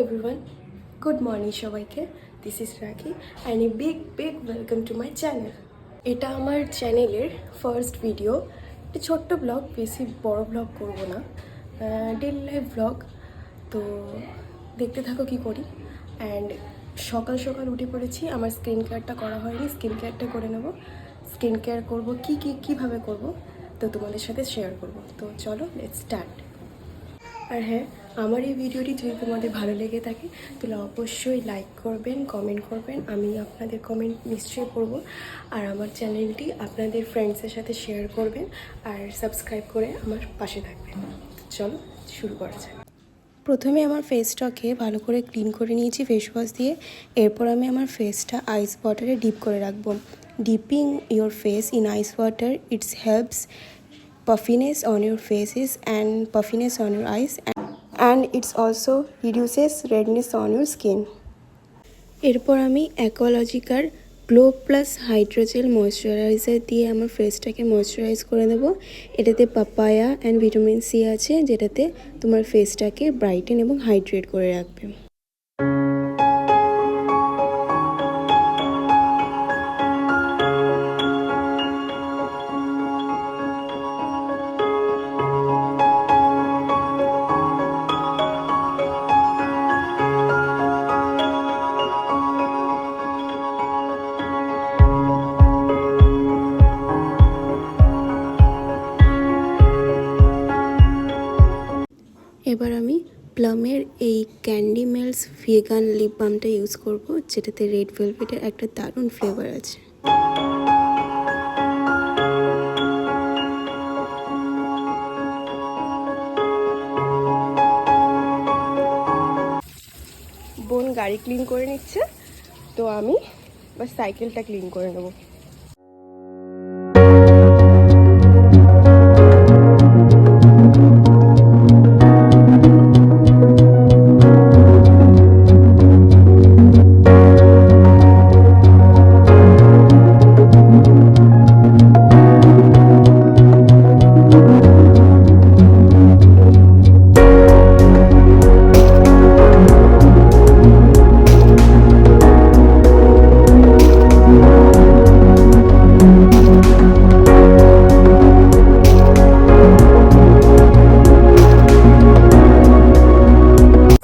everyone, good morning সবাইকে। This is Rakhi and a big welcome to my channel. এটা আমার চ্যানেলের first video. একটা ছোট্ট ব্লগ, বেশি বড় ব্লগ করব না, ডেইলি লাইফ ব্লগ। তো দেখতে থাকো কি করি। অ্যান্ড সকাল সকাল উঠে পড়েছি, আমার স্কিন কেয়ারটা করা হয়নি, স্কিন কেয়ারটা করে নেব। স্কিন কেয়ার করবো কীভাবে করব তো তোমাদের সাথে শেয়ার করব। তো চলো লেটস স্টার্ট। আর হ্যাঁ, আমার এই ভিডিওটি যদি তোমাদের ভালো লেগে থাকে তাহলে অবশ্যই লাইক করবেন, কমেন্ট করবেন। আমি আপনাদের কমেন্ট নিশ্চয়ই পড়ব। আর আমার চ্যানেলটি আপনাদের ফ্রেন্ডসের সাথে শেয়ার করবেন আর সাবস্ক্রাইব করে আমার পাশে থাকবেন। চলো শুরু করা যাক। প্রথমে আমার ফেসটাকে ভালো করে ক্লিন করে নিয়েছি ফেস ওয়াশ দিয়ে। এরপর আমি আমার ফেসটা আইস ওয়াটারে ডিপ করে রাখবো। Dipping your face in ice water it's helps puffiness on your faces and puffiness on your eyes and it's also reduces redness on your skin. এরপর আমি অ্যাকোলজিকার গ্লো প্লাস হাইড্রোজেল ময়শ্চারাইজার দিয়ে আমার ফেসটাকে ময়শ্চারাইজ করে নেব। এটাতে papaya and vitamin C আছে, যেটাতে তোমার ফেসটাকে ব্রাইটেন এবং হাইড্রেট করে রাখবে। এবার আমি প্লামের এই ক্যান্ডি মেলস ভেগান লিপ বামটা ইউজ করব, যেটাতে রেড ভেলভেটের একটা দারুণ ফ্লেভার আছে। বোন গাড়ি ক্লিন করে নিচ্ছে, তো আমি বাস সাইকেলটা ক্লিন করে নেব।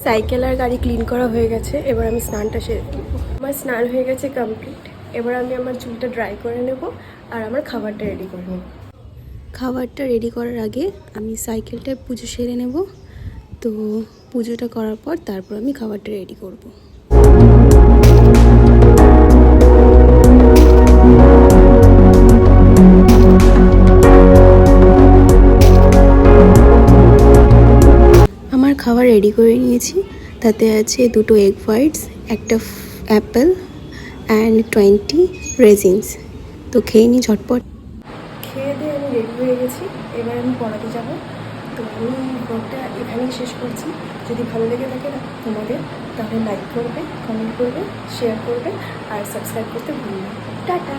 সাইকেল আর গাড়ি ক্লিন করা হয়ে গেছে, এবার আমি স্নানটা সেরে নেব। আমার স্নান হয়ে গেছে কমপ্লিট। এবার আমি আমার চুলটা ড্রাই করে নেব আর আমার খাবারটা রেডি করে নেব। খাবারটা রেডি করার আগে আমি সাইকেলটার পুজো সেরে নেব। তো পুজোটা করার পর তারপর আমি খাবারটা রেডি করব। আমার খাবার রেডি করে নিয়েছি। তাতে আছে 2 এগ হোয়াইটস, একটা অ্যাপেল অ্যান্ড 20 রেজিনস। তো খেয়ে নিই ঝটপট। খেয়ে দিয়ে আমি রেডি হয়ে গেছি, এবার আমি পড়াতে যাব। তো আমি ব্লগটা এখানেই শেষ করছি। যদি ভালো লেগে থাকে না তোমাদের, তাহলে লাইক করবে, কমেন্ট করবে, শেয়ার করবে আর সাবস্ক্রাইব করতে ভুলবে না। টাটা।